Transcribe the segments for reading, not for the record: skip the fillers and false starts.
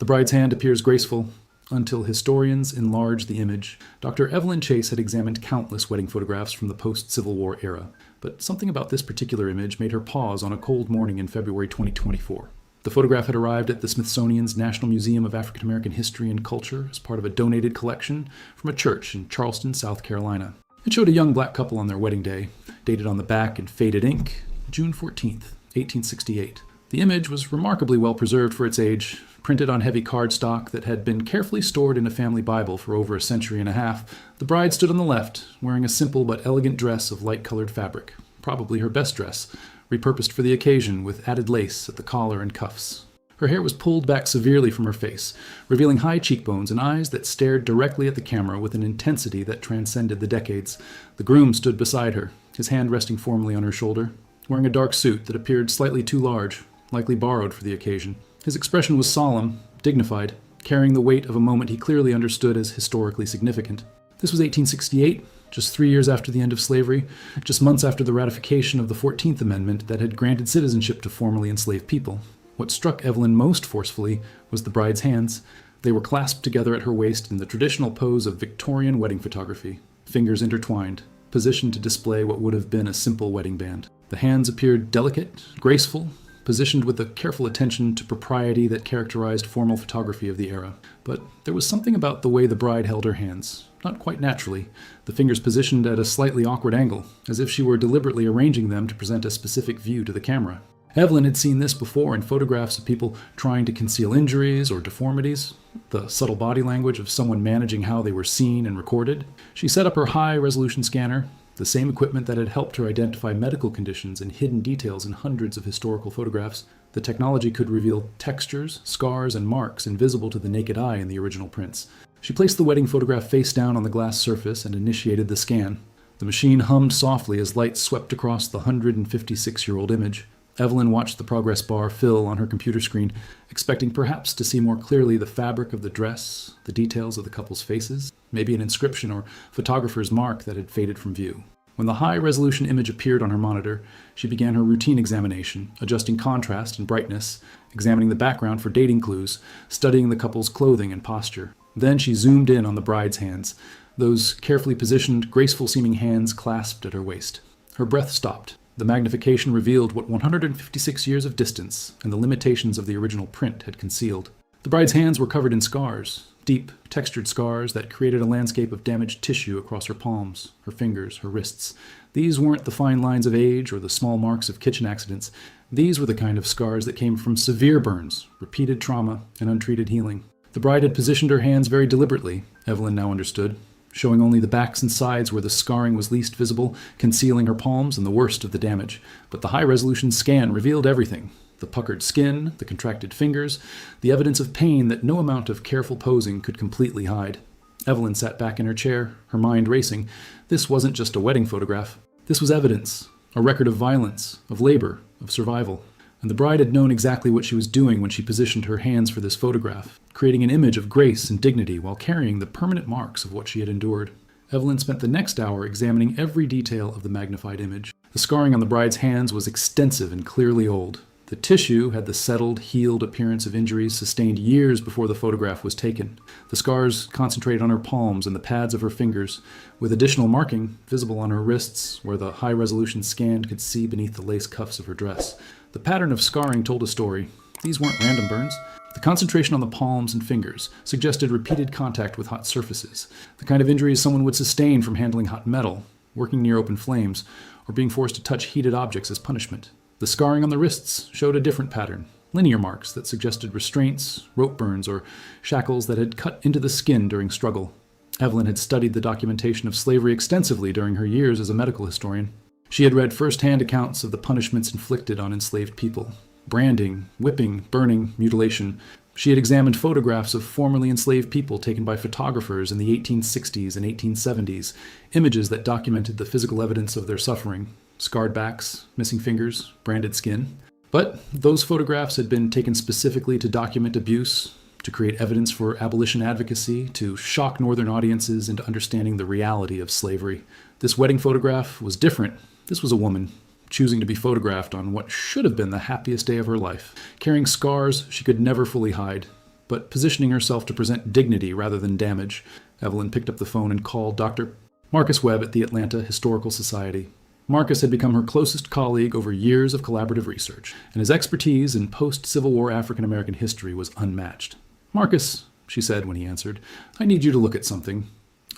The bride's hand appears graceful until historians enlarge the image. Dr. Evelyn Chase had examined countless wedding photographs from the post-Civil War era, but something about this particular image made her pause on a cold morning in February 2024. The photograph had arrived at the Smithsonian's National Museum of African American History and Culture as part of a donated collection from a church in Charleston, South Carolina. It showed a young black couple on their wedding day, dated on the back in faded ink, June 14th, 1868. The image was remarkably well preserved for its age, printed on heavy cardstock that had been carefully stored in a family Bible for over a century and a half. The bride stood on the left, wearing a simple but elegant dress of light-colored fabric, probably her best dress, repurposed for the occasion with added lace at the collar and cuffs. Her hair was pulled back severely from her face, revealing high cheekbones and eyes that stared directly at the camera with an intensity that transcended the decades. The groom stood beside her, his hand resting formally on her shoulder, wearing a dark suit that appeared slightly too large, likely borrowed for the occasion. His expression was solemn, dignified, carrying the weight of a moment he clearly understood as historically significant. This was 1868, just 3 years after the end of slavery, just months after the ratification of the 14th Amendment that had granted citizenship to formerly enslaved people. What struck Evelyn most forcefully was the bride's hands. They were clasped together at her waist in the traditional pose of Victorian wedding photography, fingers intertwined, positioned to display what would have been a simple wedding band. The hands appeared delicate, graceful, positioned with the careful attention to propriety that characterized formal photography of the era. But there was something about the way the bride held her hands, not quite naturally, the fingers positioned at a slightly awkward angle, as if she were deliberately arranging them to present a specific view to the camera. Evelyn had seen this before in photographs of people trying to conceal injuries or deformities, the subtle body language of someone managing how they were seen and recorded. She set up her high-resolution scanner, the same equipment that had helped her identify medical conditions and hidden details in hundreds of historical photographs. The technology could reveal textures, scars, and marks invisible to the naked eye in the original prints. She placed the wedding photograph face down on the glass surface and initiated the scan. The machine hummed softly as light swept across the 156-year-old image. Evelyn watched the progress bar fill on her computer screen, expecting perhaps to see more clearly the fabric of the dress, the details of the couple's faces, maybe an inscription or photographer's mark that had faded from view. When the high-resolution image appeared on her monitor, she began her routine examination, adjusting contrast and brightness, examining the background for dating clues, studying the couple's clothing and posture. Then she zoomed in on the bride's hands, those carefully positioned, graceful-seeming hands clasped at her waist. Her breath stopped. The magnification revealed what 156 years of distance and the limitations of the original print had concealed. The bride's hands were covered in scars, deep, textured scars that created a landscape of damaged tissue across her palms, her fingers, her wrists. These weren't the fine lines of age or the small marks of kitchen accidents. These were the kind of scars that came from severe burns, repeated trauma, and untreated healing. The bride had positioned her hands very deliberately, Evelyn now understood, showing only the backs and sides where the scarring was least visible, concealing her palms and the worst of the damage. But the high-resolution scan revealed everything. The puckered skin, the contracted fingers, the evidence of pain that no amount of careful posing could completely hide. Evelyn sat back in her chair, her mind racing. This wasn't just a wedding photograph. This was evidence, a record of violence, of labor, of survival. And the bride had known exactly what she was doing when she positioned her hands for this photograph, creating an image of grace and dignity while carrying the permanent marks of what she had endured. Evelyn spent the next hour examining every detail of the magnified image. The scarring on the bride's hands was extensive and clearly old. The tissue had the settled, healed appearance of injuries sustained years before the photograph was taken. The scars concentrated on her palms and the pads of her fingers, with additional marking visible on her wrists where the high-resolution scan could see beneath the lace cuffs of her dress. The pattern of scarring told a story. These weren't random burns. The concentration on the palms and fingers suggested repeated contact with hot surfaces, the kind of injuries someone would sustain from handling hot metal, working near open flames, or being forced to touch heated objects as punishment. The scarring on the wrists showed a different pattern, linear marks that suggested restraints, rope burns, or shackles that had cut into the skin during struggle. Evelyn had studied the documentation of slavery extensively during her years as a medical historian. She had read first-hand accounts of the punishments inflicted on enslaved people: branding, whipping, burning, mutilation. She had examined photographs of formerly enslaved people taken by photographers in the 1860s and 1870s, images that documented the physical evidence of their suffering: scarred backs, missing fingers, branded skin. But those photographs had been taken specifically to document abuse, to create evidence for abolition advocacy, to shock Northern audiences into understanding the reality of slavery. This wedding photograph was different. This was a woman, choosing to be photographed on what should have been the happiest day of her life, carrying scars she could never fully hide, but positioning herself to present dignity rather than damage. Evelyn picked up the phone and called Dr. Marcus Webb at the Atlanta Historical Society. Marcus had become her closest colleague over years of collaborative research, and his expertise in post-Civil War African American history was unmatched. "Marcus," she said when he answered, "I need you to look at something.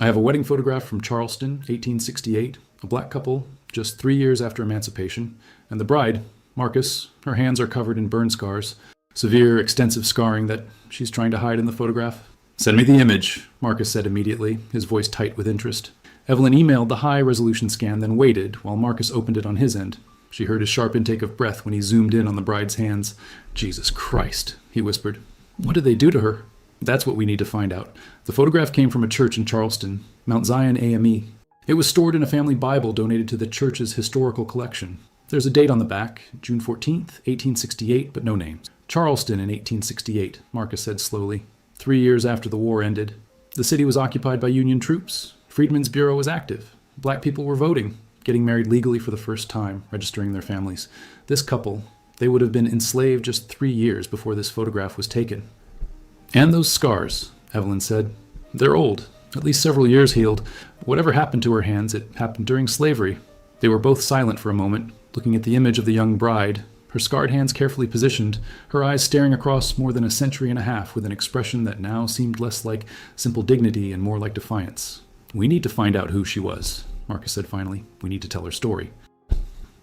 I have a wedding photograph from Charleston, 1868, a black couple just 3 years after emancipation, and the bride, Marcus, her hands are covered in burn scars, severe, extensive scarring that she's trying to hide in the photograph." "Send me the image," Marcus said immediately, his voice tight with interest. Evelyn emailed the high-resolution scan, then waited while Marcus opened it on his end. She heard his sharp intake of breath when he zoomed in on the bride's hands. "Jesus Christ," he whispered. "What did they do to her?" "That's what we need to find out. The photograph came from a church in Charleston, Mount Zion AME. It was stored in a family Bible donated to the church's historical collection. There's a date on the back, June 14th, 1868, but no names. Charleston in 1868, Marcus said slowly. 3 years after the war ended. The city was occupied by Union troops. Freedmen's Bureau was active. Black people were voting, getting married legally for the first time, registering their families. This couple, they would have been enslaved just 3 years before this photograph was taken." "And those scars," Evelyn said. "They're old, at least several years healed. Whatever happened to her hands, it happened during slavery." They were both silent for a moment, looking at the image of the young bride, her scarred hands carefully positioned, her eyes staring across more than a century and a half with an expression that now seemed less like simple dignity and more like defiance. "We need to find out who she was," Marcus said finally. "We need to tell her story."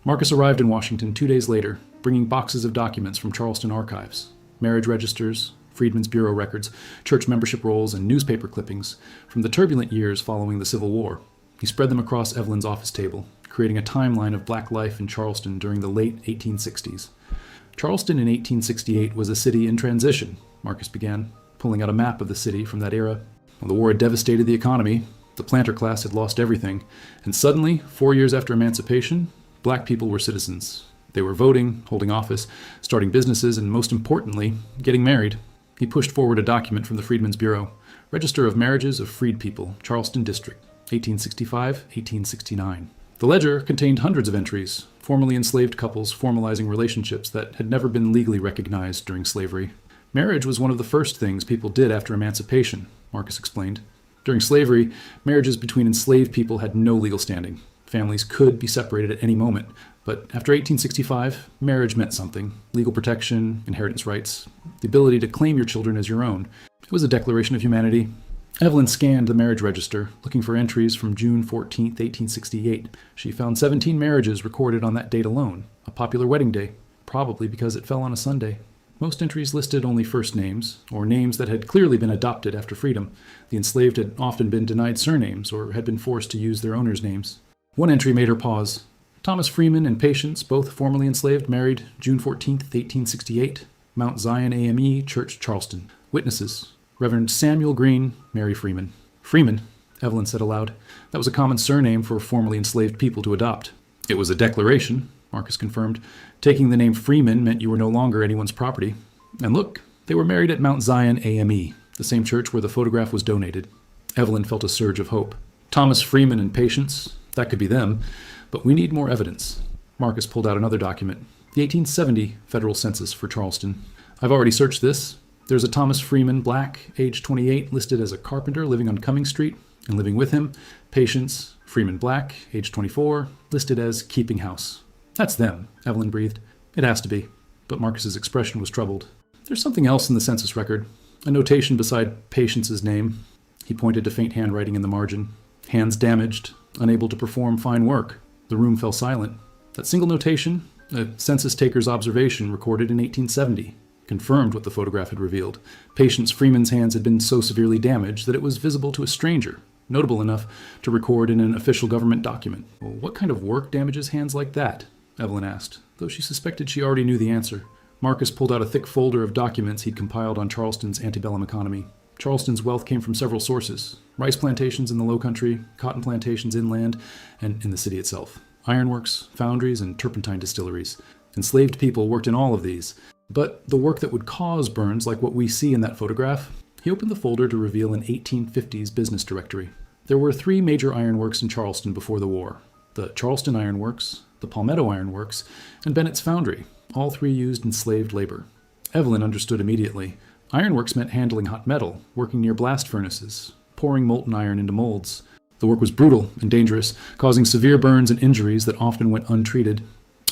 Marcus arrived in Washington 2 days later, bringing boxes of documents from Charleston archives, marriage registers, Freedmen's Bureau records, church membership rolls, and newspaper clippings from the turbulent years following the Civil War. He spread them across Evelyn's office table, creating a timeline of black life in Charleston during the late 1860s. Charleston in 1868 was a city in transition, Marcus began, pulling out a map of the city from that era. Well, the war had devastated the economy. The planter class had lost everything, and suddenly, 4 years after emancipation, black people were citizens. They were voting, holding office, starting businesses, and most importantly, getting married. He pushed forward a document from the Freedmen's Bureau, Register of Marriages of Freed People, Charleston District, 1865, 1869. The ledger contained hundreds of entries, formerly enslaved couples formalizing relationships that had never been legally recognized during slavery. Marriage was one of the first things people did after emancipation, Marcus explained. During slavery, marriages between enslaved people had no legal standing. Families could be separated at any moment. But after 1865, marriage meant something. Legal protection, inheritance rights, the ability to claim your children as your own. It was a declaration of humanity. Evelyn scanned the marriage register, looking for entries from June 14, 1868. She found 17 marriages recorded on that date alone, a popular wedding day, probably because it fell on a Sunday. Most entries listed only first names, or names that had clearly been adopted after freedom. The enslaved had often been denied surnames or had been forced to use their owners' names. One entry made her pause. Thomas Freeman and Patience, both formerly enslaved, married June 14, 1868, Mount Zion AME, Church, Charleston. Witnesses: Reverend Samuel Green, Mary Freeman. Freeman, Evelyn said aloud. That was a common surname for formerly enslaved people to adopt. It was a declaration, Marcus confirmed. Taking the name Freeman meant you were no longer anyone's property. And look, they were married at Mount Zion AME, the same church where the photograph was donated. Evelyn felt a surge of hope. Thomas Freeman and Patience, that could be them, but we need more evidence. Marcus pulled out another document, the 1870 federal census for Charleston. I've already searched this. There's a Thomas Freeman, black, age 28, listed as a carpenter living on Cumming Street, and living with him, Patience Freeman, black, age 24, listed as keeping house. That's them, Evelyn breathed. It has to be. But Marcus's expression was troubled. There's something else in the census record. A notation beside Patience's name. He pointed to faint handwriting in the margin. Hands damaged, unable to perform fine work. The room fell silent. That single notation, a census taker's observation recorded in 1870, confirmed what the photograph had revealed. Patience Freeman's hands had been so severely damaged that it was visible to a stranger, notable enough to record in an official government document. Well, what kind of work damages hands like that? Evelyn asked, though she suspected she already knew the answer. Marcus pulled out a thick folder of documents he'd compiled on Charleston's antebellum economy. Charleston's wealth came from several sources: rice plantations in the low country, cotton plantations inland, and in the city itself. Ironworks, foundries, and turpentine distilleries. Enslaved people worked in all of these. But the work that would cause burns like what we see in that photograph, he opened the folder to reveal an 1850s business directory. There were 3 major ironworks in Charleston before the war: the Charleston Iron Works, the Palmetto Iron Works, and Bennett's Foundry. All 3 used enslaved labor. Evelyn understood immediately. Ironworks meant handling hot metal, working near blast furnaces, pouring molten iron into molds. The work was brutal and dangerous, causing severe burns and injuries that often went untreated.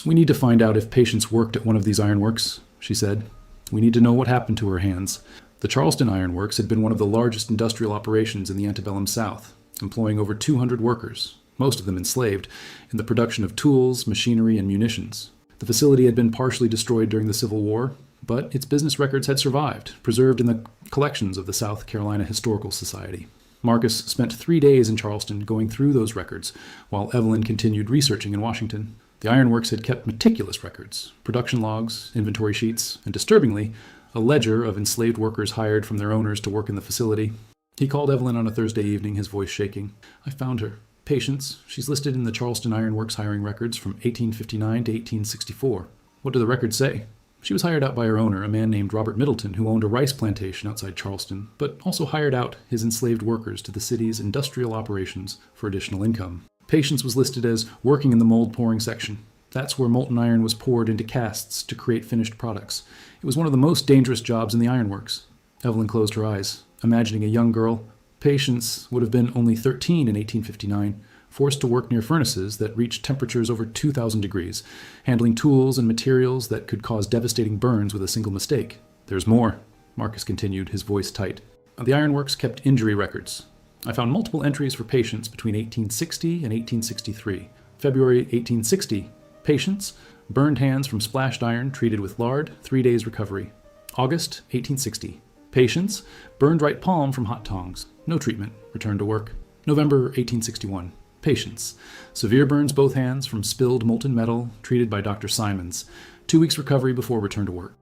"We need to find out if Patience worked at one of these ironworks," she said. "We need to know what happened to her hands." The Charleston Ironworks had been one of the largest industrial operations in the antebellum South, employing over 200 workers, most of them enslaved, in the production of tools, machinery, and munitions. The facility had been partially destroyed during the Civil War, but its business records had survived, preserved in the collections of the South Carolina Historical Society. Marcus spent 3 days in Charleston going through those records, while Evelyn continued researching in Washington. The ironworks had kept meticulous records, production logs, inventory sheets, and disturbingly, a ledger of enslaved workers hired from their owners to work in the facility. He called Evelyn on a Thursday evening, his voice shaking. "I found her. Patience. She's listed in the Charleston Ironworks hiring records from 1859 to 1864. What do the records say?" She was hired out by her owner, a man named Robert Middleton, who owned a rice plantation outside Charleston, but also hired out his enslaved workers to the city's industrial operations for additional income. Patience was listed as working in the mold pouring section. That's where molten iron was poured into casts to create finished products. It was one of the most dangerous jobs in the ironworks. Evelyn closed her eyes, imagining a young girl. Patience would have been only 13 in 1859, forced to work near furnaces that reached temperatures over 2,000 degrees, handling tools and materials that could cause devastating burns with a single mistake. "There's more," Marcus continued, his voice tight. The ironworks kept injury records. "I found multiple entries for Patience between 1860 and 1863. February 1860, Patience, burned hands from splashed iron treated with lard, 3 days recovery. August 1860, Patience, burned right palm from hot tongs, no treatment, returned to work. November 1861, Patience, severe burns both hands from spilled molten metal, treated by Dr. Simons, 2 weeks recovery before return to work."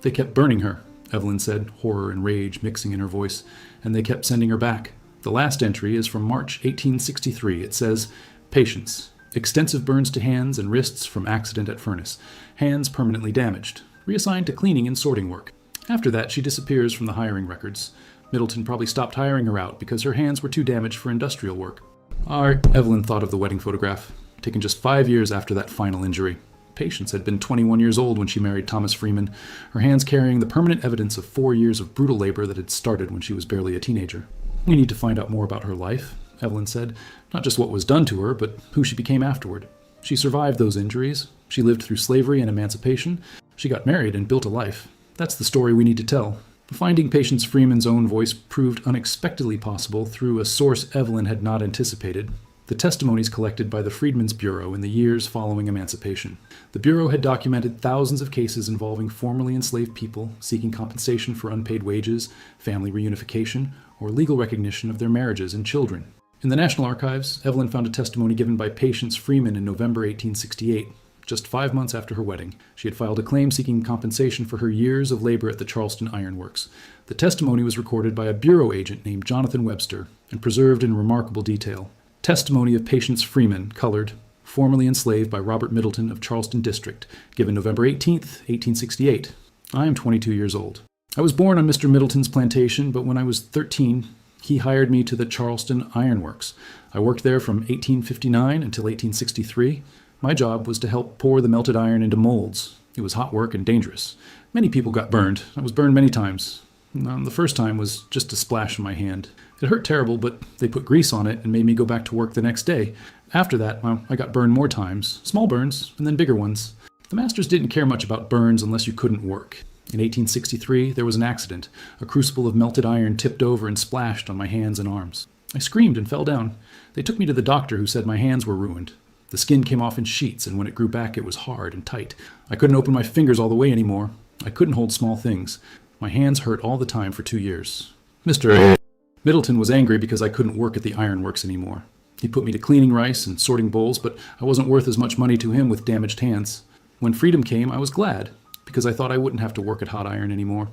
"They kept burning her," Evelyn said, horror and rage mixing in her voice, "and they kept sending her back. The last entry is from March 1863. It says, 'Patience, extensive burns to hands and wrists from accident at furnace. Hands permanently damaged. Reassigned to cleaning and sorting work.' After that, she disappears from the hiring records. Middleton probably stopped hiring her out because her hands were too damaged for industrial work." Evelyn thought of the wedding photograph, taken just 5 years after that final injury. Patience had been 21 years old when she married Thomas Freeman, her hands carrying the permanent evidence of 4 years of brutal labor that had started when she was barely a teenager. "We need to find out more about her life," Evelyn said. "Not just what was done to her, but who she became afterward. She survived those injuries. She lived through slavery and emancipation. She got married and built a life. That's the story we need to tell." Finding Patience Freeman's own voice proved unexpectedly possible through a source Evelyn had not anticipated: the testimonies collected by the Freedmen's Bureau in the years following emancipation. The Bureau had documented thousands of cases involving formerly enslaved people seeking compensation for unpaid wages, family reunification, or legal recognition of their marriages and children. In the National Archives, Evelyn found a testimony given by Patience Freeman in November 1868. Just 5 months after her wedding, she had filed a claim seeking compensation for her years of labor at the Charleston Ironworks. The testimony was recorded by a bureau agent named Jonathan Webster and preserved in remarkable detail. Testimony of Patience Freeman, colored, formerly enslaved by Robert Middleton of Charleston District, given November 18th, 1868. "I am 22 years old. I was born on Mr. Middleton's plantation, but when I was 13, he hired me to the Charleston Ironworks. I worked there from 1859 until 1863. My job was to help pour the melted iron into molds. It was hot work and dangerous. Many people got burned. I was burned many times. The first time was just a splash on my hand. It hurt terrible, but they put grease on it and made me go back to work the next day. After that, I got burned more times, small burns, and then bigger ones. The masters didn't care much about burns unless you couldn't work. In 1863, there was an accident. A crucible of melted iron tipped over and splashed on my hands and arms. I screamed and fell down. They took me to the doctor, who said my hands were ruined. The skin came off in sheets, and when it grew back, it was hard and tight. I couldn't open my fingers all the way anymore. I couldn't hold small things. My hands hurt all the time for 2 years. Mr. Middleton was angry because I couldn't work at the ironworks anymore. He put me to cleaning rice and sorting bowls, but I wasn't worth as much money to him with damaged hands. When freedom came, I was glad, because I thought I wouldn't have to work at hot iron anymore.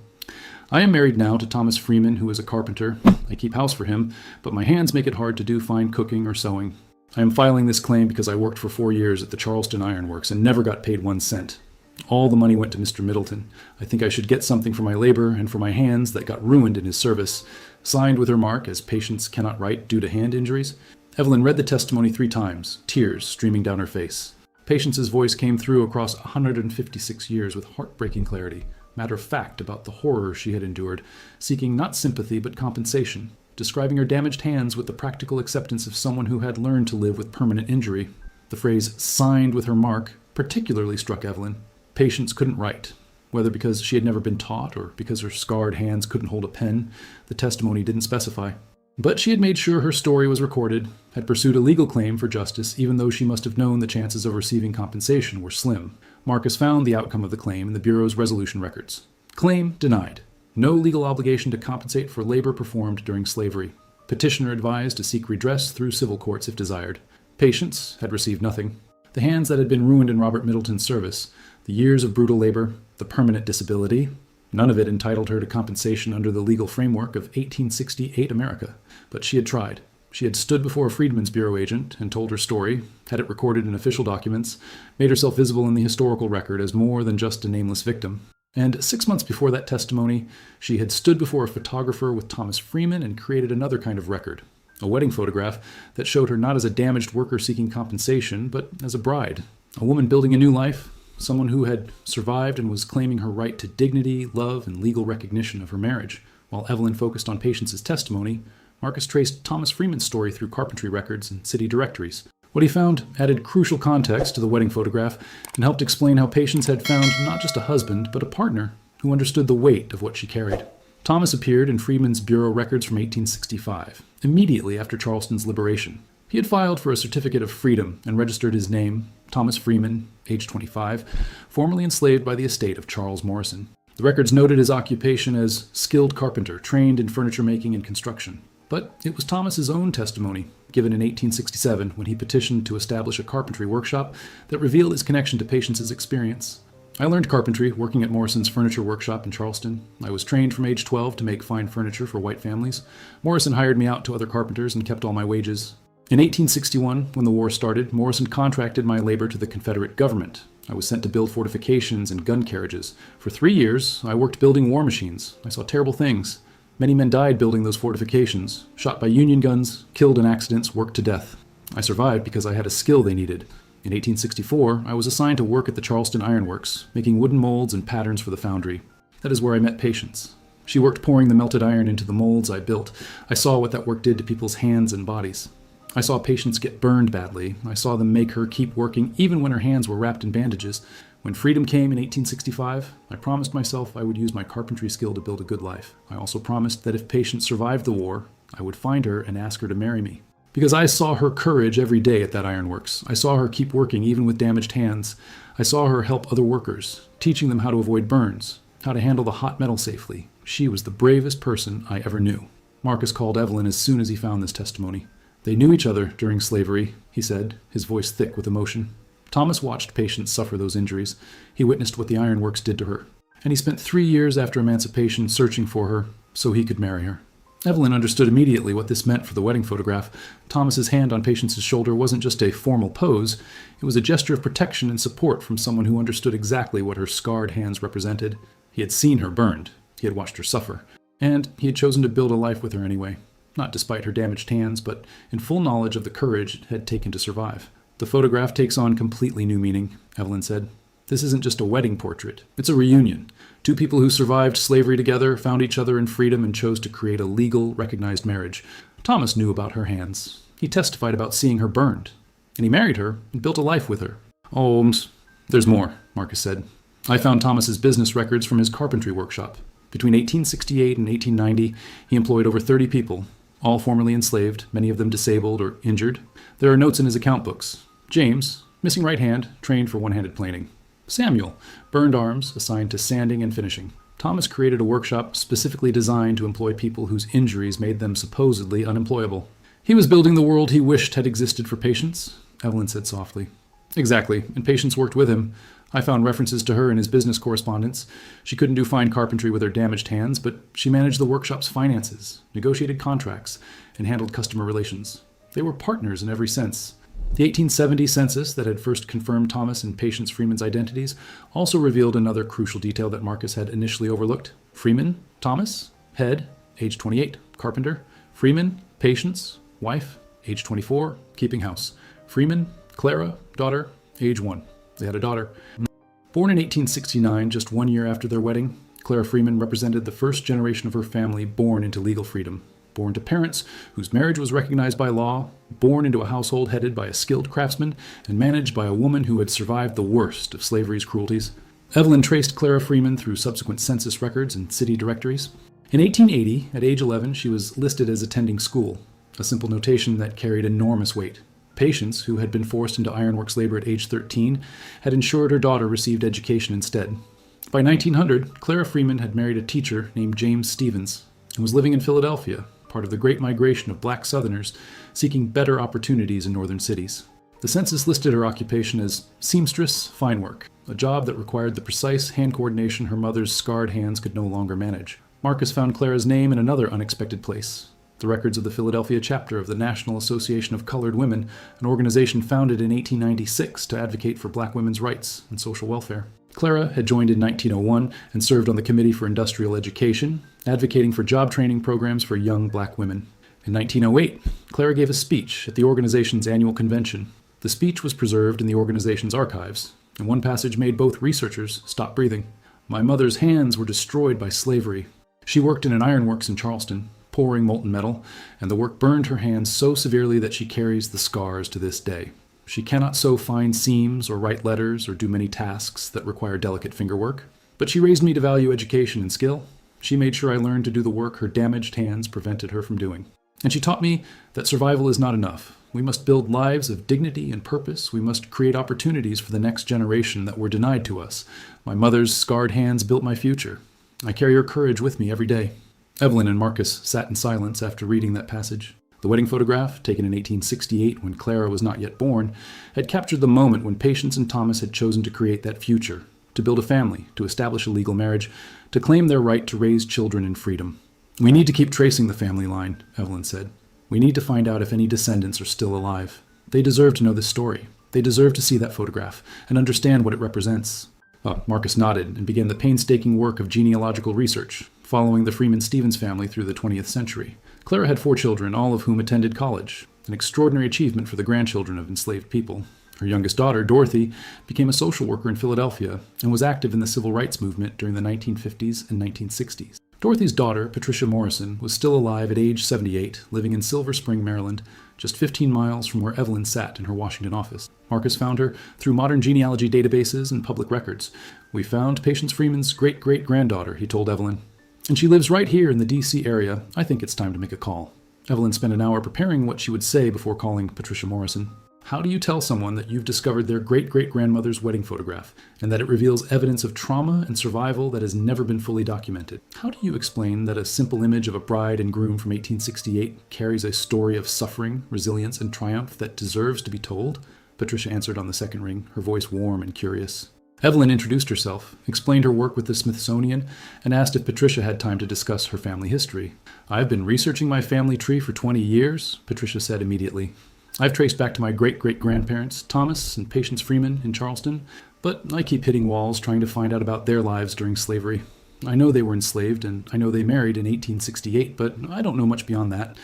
I am married now to Thomas Freeman, who is a carpenter. I keep house for him, but my hands make it hard to do fine cooking or sewing. I am filing this claim because I worked for 4 years at the Charleston Ironworks and never got paid 1 cent. All the money went to Mr. Middleton. I think I should get something for my labor and for my hands that got ruined in his service. Signed with her mark, as Patience cannot write due to hand injuries. Evelyn read the testimony 3 times, tears streaming down her face. Patience's voice came through across 156 years with heartbreaking clarity. matter of fact about the horror she had endured, seeking not sympathy but compensation, describing her damaged hands with the practical acceptance of someone who had learned to live with permanent injury. The phrase "signed with her mark" particularly struck Evelyn. Patience couldn't write. Whether because she had never been taught or because her scarred hands couldn't hold a pen, the testimony didn't specify. But she had made sure her story was recorded, had pursued a legal claim for justice even though she must have known the chances of receiving compensation were slim. Marcus found the outcome of the claim in the Bureau's resolution records. Claim denied. No legal obligation to compensate for labor performed during slavery. Petitioner advised to seek redress through civil courts if desired. Patience had received nothing. The hands that had been ruined in Robert Middleton's service, the years of brutal labor, the permanent disability, none of it entitled her to compensation under the legal framework of 1868 America. But she had tried. She had stood before a Freedmen's Bureau agent and told her story, had it recorded in official documents, made herself visible in the historical record as more than just a nameless victim. And 6 months before that testimony, she had stood before a photographer with Thomas Freeman and created another kind of record, a wedding photograph that showed her not as a damaged worker seeking compensation, but as a bride, a woman building a new life, someone who had survived and was claiming her right to dignity, love, and legal recognition of her marriage. While Evelyn focused on Patience's testimony, Marcus traced Thomas Freeman's story through carpentry records and city directories. What he found added crucial context to the wedding photograph and helped explain how Patience had found not just a husband, but a partner who understood the weight of what she carried. Thomas appeared in Freeman's Bureau records from 1865, immediately after Charleston's liberation. He had filed for a certificate of freedom and registered his name, Thomas Freeman, age 25, formerly enslaved by the estate of Charles Morrison. The records noted his occupation as skilled carpenter, trained in furniture making and construction. But it was Thomas's own testimony, given in 1867 when he petitioned to establish a carpentry workshop, that revealed his connection to Patience's experience. I learned carpentry working at Morrison's furniture workshop in Charleston. I was trained from age 12 to make fine furniture for white families. Morrison hired me out to other carpenters and kept all my wages. In 1861, when the war started, Morrison contracted my labor to the Confederate government. I was sent to build fortifications and gun carriages. For 3 years, I worked building war machines. I saw terrible things. Many men died building those fortifications, shot by Union guns, killed in accidents, worked to death. I survived because I had a skill they needed. In 1864, I was assigned to work at the Charleston Iron Works, making wooden molds and patterns for the foundry. That is where I met Patience. She worked pouring the melted iron into the molds I built. I saw what that work did to people's hands and bodies. I saw Patience get burned badly. I saw them make her keep working even when her hands were wrapped in bandages. When freedom came in 1865, I promised myself I would use my carpentry skill to build a good life. I also promised that if Patience survived the war, I would find her and ask her to marry me. Because I saw her courage every day at that ironworks. I saw her keep working even with damaged hands. I saw her help other workers, teaching them how to avoid burns, how to handle the hot metal safely. She was the bravest person I ever knew. Marcus called Evelyn as soon as he found this testimony. They knew each other during slavery, he said, his voice thick with emotion. Thomas watched Patience suffer those injuries. He witnessed what the ironworks did to her. And he spent 3 years after emancipation searching for her so he could marry her. Evelyn understood immediately what this meant for the wedding photograph. Thomas's hand on Patience's shoulder wasn't just a formal pose. It was a gesture of protection and support from someone who understood exactly what her scarred hands represented. He had seen her burned. He had watched her suffer. And he had chosen to build a life with her anyway. Not despite her damaged hands, but in full knowledge of the courage it had taken to survive. The photograph takes on completely new meaning, Evelyn said. This isn't just a wedding portrait. It's a reunion. Two people who survived slavery together, found each other in freedom, and chose to create a legal, recognized marriage. Thomas knew about her hands. He testified about seeing her burned. And he married her and built a life with her. Oh, there's more, Marcus said. I found Thomas's business records from his carpentry workshop. Between 1868 and 1890, he employed over 30 people, all formerly enslaved, many of them disabled or injured. There are notes in his account books. James, missing right hand, trained for one-handed planing. Samuel, burned arms, assigned to sanding and finishing. Thomas created a workshop specifically designed to employ people whose injuries made them supposedly unemployable. He was building the world he wished had existed for Patience, Evelyn said softly. Exactly, and Patience worked with him. I found references to her in his business correspondence. She couldn't do fine carpentry with her damaged hands, but she managed the workshop's finances, negotiated contracts, and handled customer relations. They were partners in every sense. The 1870 census that had first confirmed Thomas and Patience Freeman's identities also revealed another crucial detail that Marcus had initially overlooked. Freeman, Thomas, head, age 28, carpenter. Freeman, Patience, wife, age 24, keeping house. Freeman, Clara, daughter, age 1. They had a daughter. Born in 1869, just 1 year after their wedding, Clara Freeman represented the first generation of her family born into legal freedom, born to parents whose marriage was recognized by law, born into a household headed by a skilled craftsman, and managed by a woman who had survived the worst of slavery's cruelties. Evelyn traced Clara Freeman through subsequent census records and city directories. In 1880, at age 11, she was listed as attending school, a simple notation that carried enormous weight. Patients, who had been forced into ironworks labor at age 13, had ensured her daughter received education instead. By 1900, Clara Freeman had married a teacher named James Stevens and was living in Philadelphia, part of the great migration of black Southerners seeking better opportunities in northern cities. The census listed her occupation as seamstress fine work, a job that required the precise hand coordination her mother's scarred hands could no longer manage. Marcus found Clara's name in another unexpected place: the records of the Philadelphia chapter of the National Association of Colored Women, an organization founded in 1896 to advocate for black women's rights and social welfare. Clara had joined in 1901 and served on the Committee for Industrial Education, advocating for job training programs for young black women. In 1908, Clara gave a speech at the organization's annual convention. The speech was preserved in the organization's archives, and one passage made both researchers stop breathing. "My mother's hands were destroyed by slavery. She worked in an ironworks in Charleston, pouring molten metal, and the work burned her hands so severely that she carries the scars to this day. She cannot sew fine seams or write letters or do many tasks that require delicate fingerwork. But she raised me to value education and skill. She made sure I learned to do the work her damaged hands prevented her from doing. And she taught me that survival is not enough. We must build lives of dignity and purpose. We must create opportunities for the next generation that were denied to us. My mother's scarred hands built my future. I carry her courage with me every day." Evelyn and Marcus sat in silence after reading that passage. The wedding photograph, taken in 1868 when Clara was not yet born, had captured the moment when Patience and Thomas had chosen to create that future, to build a family, to establish a legal marriage, to claim their right to raise children in freedom. "We need to keep tracing the family line," Evelyn said. "We need to find out if any descendants are still alive. They deserve to know this story. They deserve to see that photograph and understand what it represents." Marcus nodded and began the painstaking work of genealogical research, following the Freeman-Stevens family through the 20th century. Clara had 4 children, all of whom attended college, an extraordinary achievement for the grandchildren of enslaved people. Her youngest daughter, Dorothy, became a social worker in Philadelphia and was active in the civil rights movement during the 1950s and 1960s. Dorothy's daughter, Patricia Morrison, was still alive at age 78, living in Silver Spring, Maryland, just 15 miles from where Evelyn sat in her Washington office. Marcus found her through modern genealogy databases and public records. "We found Patience Freeman's great-great-granddaughter," he told Evelyn. "And she lives right here in the D.C. area. I think it's time to make a call." Evelyn spent an hour preparing what she would say before calling Patricia Morrison. How do you tell someone that you've discovered their great-great-grandmother's wedding photograph and that it reveals evidence of trauma and survival that has never been fully documented? How do you explain that a simple image of a bride and groom from 1868 carries a story of suffering, resilience, and triumph that deserves to be told? Patricia answered on the second ring, her voice warm and curious. Evelyn introduced herself, explained her work with the Smithsonian, and asked if Patricia had time to discuss her family history. "I've been researching my family tree for 20 years, Patricia said immediately. "I've traced back to my great-great-grandparents, Thomas and Patience Freeman in Charleston, but I keep hitting walls trying to find out about their lives during slavery. I know they were enslaved, and I know they married in 1868, but I don't know much beyond that."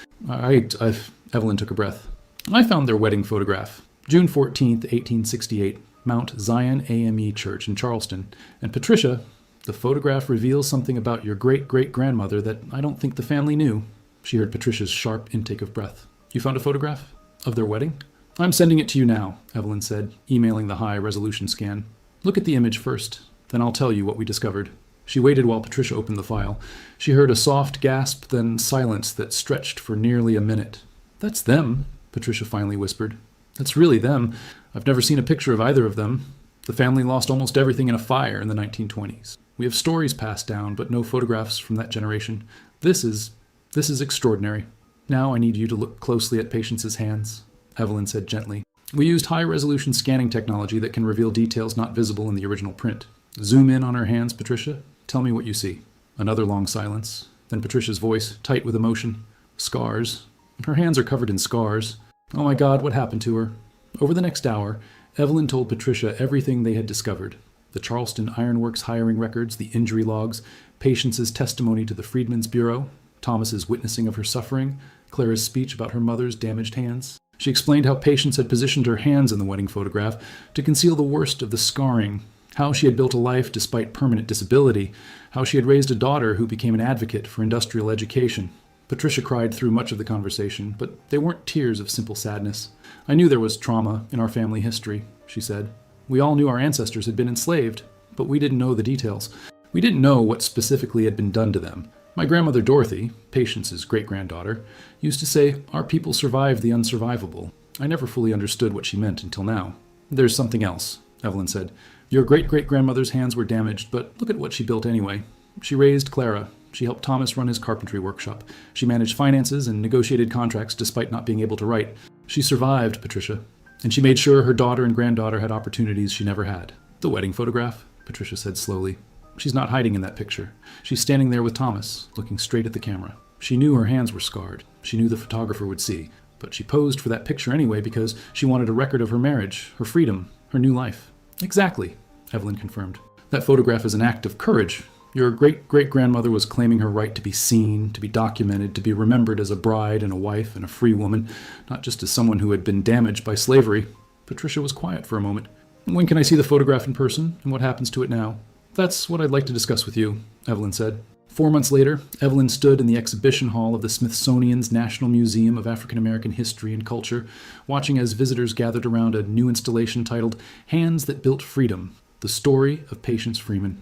Evelyn took a breath. "I found their wedding photograph. June 14th, 1868, Mount Zion AME Church in Charleston. And Patricia, the photograph reveals something about your great-great-grandmother that I don't think the family knew." She heard Patricia's sharp intake of breath. "You found a photograph? Of their wedding?" "I'm sending it to you now," Evelyn said, emailing the high-resolution scan. "Look at the image first, then I'll tell you what we discovered." She waited while Patricia opened the file. She heard a soft gasp, then silence that stretched for nearly a minute. "That's them," Patricia finally whispered. "That's really them. I've never seen a picture of either of them. The family lost almost everything in a fire in the 1920s. We have stories passed down, but no photographs from that generation. This is extraordinary. Now I need you to look closely at Patience's hands," Evelyn said gently. "We used high-resolution scanning technology that can reveal details not visible in the original print. Zoom in on her hands, Patricia. Tell me what you see." Another long silence. Then Patricia's voice, tight with emotion. "Scars. Her hands are covered in scars. Oh my God, what happened to her?" Over the next hour, Evelyn told Patricia everything they had discovered. The Charleston Ironworks hiring records, the injury logs, Patience's testimony to the Freedmen's Bureau, Thomas's witnessing of her suffering, Clara's speech about her mother's damaged hands. She explained how Patience had positioned her hands in the wedding photograph to conceal the worst of the scarring how she had built a life despite permanent disability, how she had raised a daughter who became an advocate for industrial education. Patricia cried through much of the conversation, but they weren't tears of simple sadness. "I knew there was trauma in our family history," she said. "We all knew our ancestors had been enslaved, but we didn't know the details. We didn't know what specifically had been done to them. My grandmother Dorothy, Patience's great-granddaughter, used to say, 'Our people survived the unsurvivable.' I never fully understood what she meant until now." "There's something else," Evelyn said. "Your great-great-grandmother's hands were damaged, but look at what she built anyway. She raised Clara. She helped Thomas run his carpentry workshop. She managed finances and negotiated contracts despite not being able to write. She survived, Patricia. And she made sure her daughter and granddaughter had opportunities she never had." "The wedding photograph," Patricia said slowly. "She's not hiding in that picture. She's standing there with Thomas, looking straight at the camera. She knew her hands were scarred. She knew the photographer would see. But she posed for that picture anyway because she wanted a record of her marriage, her freedom, her new life." "Exactly," Evelyn confirmed. "That photograph is an act of courage. Your great-great-grandmother was claiming her right to be seen, to be documented, to be remembered as a bride and a wife and a free woman, not just as someone who had been damaged by slavery." Patricia was quiet for a moment. "When can I see the photograph in person, and what happens to it now?" "That's what I'd like to discuss with you," Evelyn said. 4 months later, Evelyn stood in the exhibition hall of the Smithsonian's National Museum of African American History and Culture, watching as visitors gathered around a new installation titled "Hands That Built Freedom: The Story of Patience Freeman."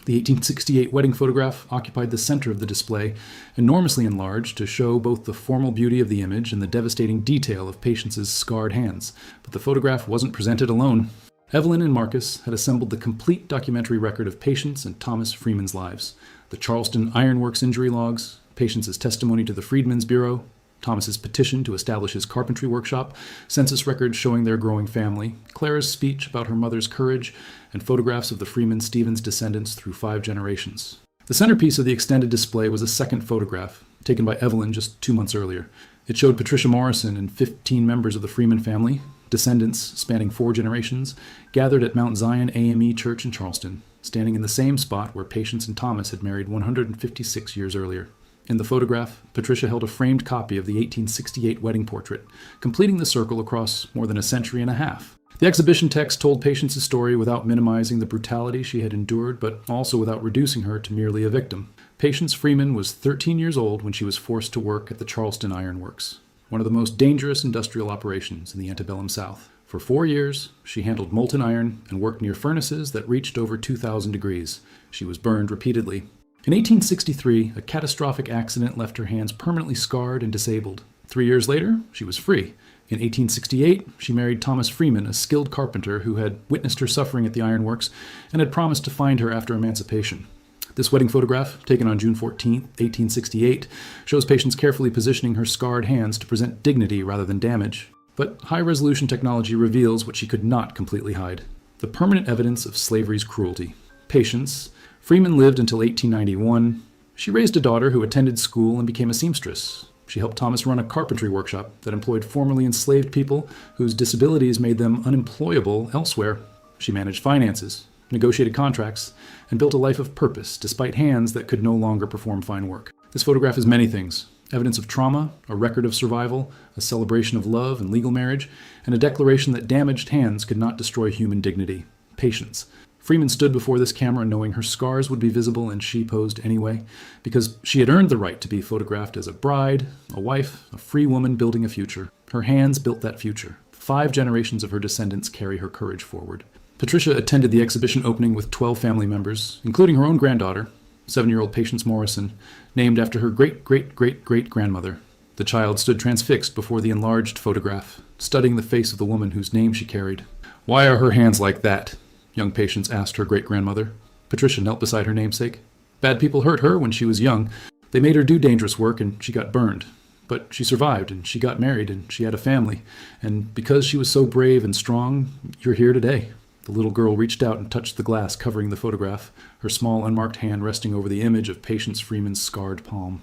The 1868 wedding photograph occupied the center of the display, enormously enlarged to show both the formal beauty of the image and the devastating detail of Patience's scarred hands. But the photograph wasn't presented alone. Evelyn and Marcus had assembled the complete documentary record of Patience and Thomas Freeman's lives. The Charleston Ironworks injury logs, Patience's testimony to the Freedmen's Bureau, Thomas's petition to establish his carpentry workshop, census records showing their growing family, Clara's speech about her mother's courage, and photographs of the Freeman Stevens descendants through 5 generations. The centerpiece of the extended display was a second photograph, taken by Evelyn just 2 months earlier. It showed Patricia Morrison and 15 members of the Freeman family, descendants spanning 4 generations, gathered at Mount Zion AME Church in Charleston, standing in the same spot where Patience and Thomas had married 156 years earlier. In the photograph, Patricia held a framed copy of the 1868 wedding portrait, completing the circle across more than a century and a half. The exhibition text told Patience's story without minimizing the brutality she had endured, but also without reducing her to merely a victim. Patience Freeman was 13 years old when she was forced to work at the Charleston Ironworks, one of the most dangerous industrial operations in the antebellum South. For 4 years, she handled molten iron and worked near furnaces that reached over 2,000 degrees. She was burned repeatedly. In 1863, a catastrophic accident left her hands permanently scarred and disabled. 3 years later, she was free. In 1868, she married Thomas Freeman, a skilled carpenter who had witnessed her suffering at the ironworks and had promised to find her after emancipation. This wedding photograph, taken on June 14, 1868, shows Patience carefully positioning her scarred hands to present dignity rather than damage. But high-resolution technology reveals what she could not completely hide: the permanent evidence of slavery's cruelty. Patience Freeman lived until 1891. She raised a daughter who attended school and became a seamstress. She helped Thomas run a carpentry workshop that employed formerly enslaved people whose disabilities made them unemployable elsewhere. She managed finances, negotiated contracts, and built a life of purpose despite hands that could no longer perform fine work. This photograph is many things: evidence of trauma, a record of survival, a celebration of love and legal marriage, and a declaration that damaged hands could not destroy human dignity. Patience. Freeman stood before this camera knowing her scars would be visible, and she posed anyway, because she had earned the right to be photographed as a bride, a wife, a free woman building a future. Her hands built that future. 5 generations of her descendants carry her courage forward. Patricia attended the exhibition opening with 12 family members, including her own granddaughter, 7-year-old Patience Morrison, named after her great-great-great-great-grandmother. The child stood transfixed before the enlarged photograph, studying the face of the woman whose name she carried. "Why are her hands like that?" young Patience asked her great-grandmother. Patricia knelt beside her namesake. "Bad people hurt her when she was young. They made her do dangerous work, and she got burned. But she survived, and she got married, and she had a family. And because she was so brave and strong, you're here today." The little girl reached out and touched the glass covering the photograph, her small unmarked hand resting over the image of Patience Freeman's scarred palm.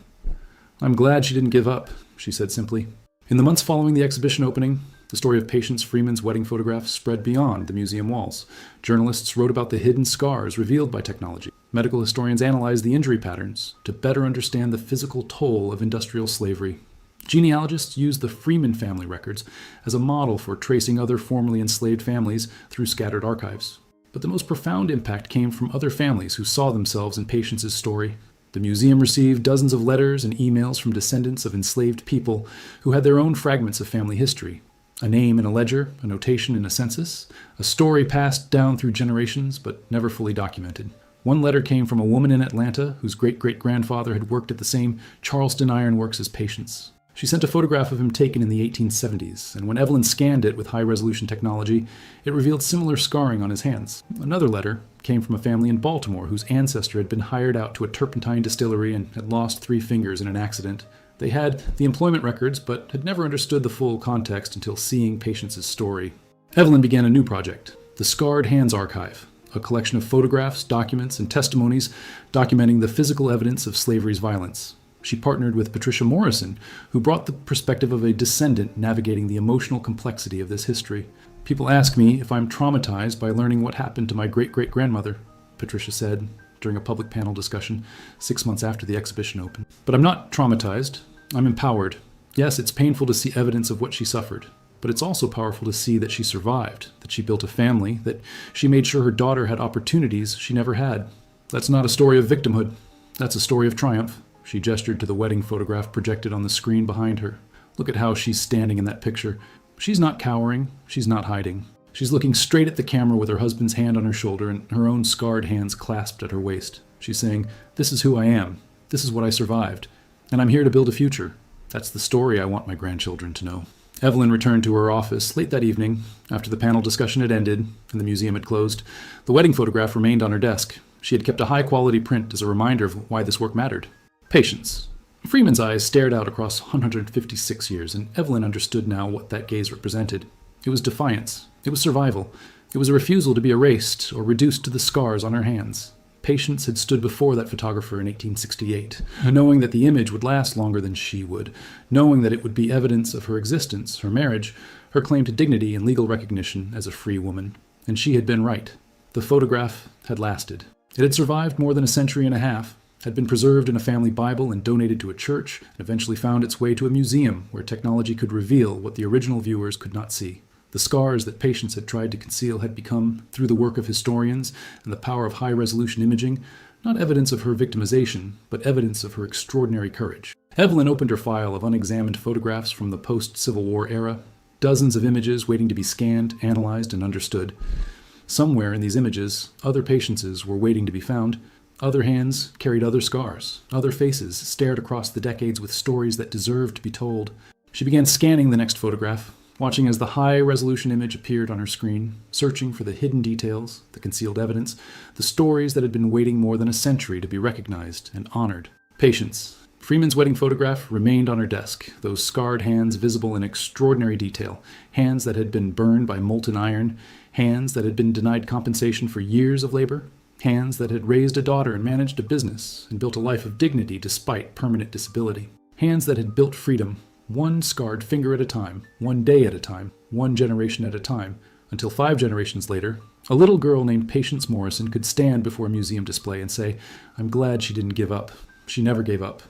"I'm glad she didn't give up," she said simply. In the months following the exhibition opening, the story of Patience Freeman's wedding photograph spread beyond the museum walls. Journalists wrote about the hidden scars revealed by technology. Medical historians analyzed the injury patterns to better understand the physical toll of industrial slavery. Genealogists used the Freeman family records as a model for tracing other formerly enslaved families through scattered archives. But the most profound impact came from other families who saw themselves in Patience's story. The museum received dozens of letters and emails from descendants of enslaved people who had their own fragments of family history. A name in a ledger, a notation in a census, a story passed down through generations but never fully documented. One letter came from a woman in Atlanta whose great-great-grandfather had worked at the same Charleston Iron Works as Patience. She sent a photograph of him taken in the 1870s, and when Evelyn scanned it with high-resolution technology, it revealed similar scarring on his hands. Another letter came from a family in Baltimore whose ancestor had been hired out to a turpentine distillery and had lost 3 fingers in an accident. They had the employment records, but had never understood the full context until seeing Patience's story. Evelyn began a new project, the Scarred Hands Archive, a collection of photographs, documents, and testimonies documenting the physical evidence of slavery's violence. She partnered with Patricia Morrison, who brought the perspective of a descendant navigating the emotional complexity of this history. People ask me if I'm traumatized by learning what happened to my great-great-grandmother, Patricia said during a public panel discussion 6 months after the exhibition opened. But I'm not traumatized. I'm empowered. Yes, it's painful to see evidence of what she suffered, but it's also powerful to see that she survived, that she built a family, that she made sure her daughter had opportunities she never had. That's not a story of victimhood. That's a story of triumph. She gestured to the wedding photograph projected on the screen behind her. Look at how she's standing in that picture. She's not cowering. She's not hiding. She's looking straight at the camera with her husband's hand on her shoulder and her own scarred hands clasped at her waist. She's saying, "This is who I am. This is what I survived. And I'm here to build a future. That's the story I want my grandchildren to know." Evelyn returned to her office late that evening, after the panel discussion had ended and the museum had closed. The wedding photograph remained on her desk. She had kept a high-quality print as a reminder of why this work mattered. Patience. Freeman's eyes stared out across 156 years, and Evelyn understood now what that gaze represented. It was defiance. It was survival. It was a refusal to be erased or reduced to the scars on her hands. Patience had stood before that photographer in 1868, knowing that the image would last longer than she would, knowing that it would be evidence of her existence, her marriage, her claim to dignity and legal recognition as a free woman. And she had been right. The photograph had lasted. It had survived more than a century and a half, had been preserved in a family Bible and donated to a church, and eventually found its way to a museum where technology could reveal what the original viewers could not see. The scars that Patience had tried to conceal had become, through the work of historians and the power of high-resolution imaging, not evidence of her victimization, but evidence of her extraordinary courage. Evelyn opened her file of unexamined photographs from the post-Civil War era, dozens of images waiting to be scanned, analyzed, and understood. Somewhere in these images, other Patiences were waiting to be found. Other hands carried other scars. Other faces stared across the decades with stories that deserved to be told. She began scanning the next photograph, watching as the high-resolution image appeared on her screen, searching for the hidden details, the concealed evidence, the stories that had been waiting more than a century to be recognized and honored. Patience. Freeman's wedding photograph remained on her desk, those scarred hands visible in extraordinary detail, hands that had been burned by molten iron, hands that had been denied compensation for years of labor, hands that had raised a daughter and managed a business and built a life of dignity despite permanent disability, hands that had built freedom, one scarred finger at a time, one day at a time, one generation at a time, until 5 generations later, a little girl named Patience Morrison could stand before a museum display and say, "I'm glad she didn't give up. She never gave up.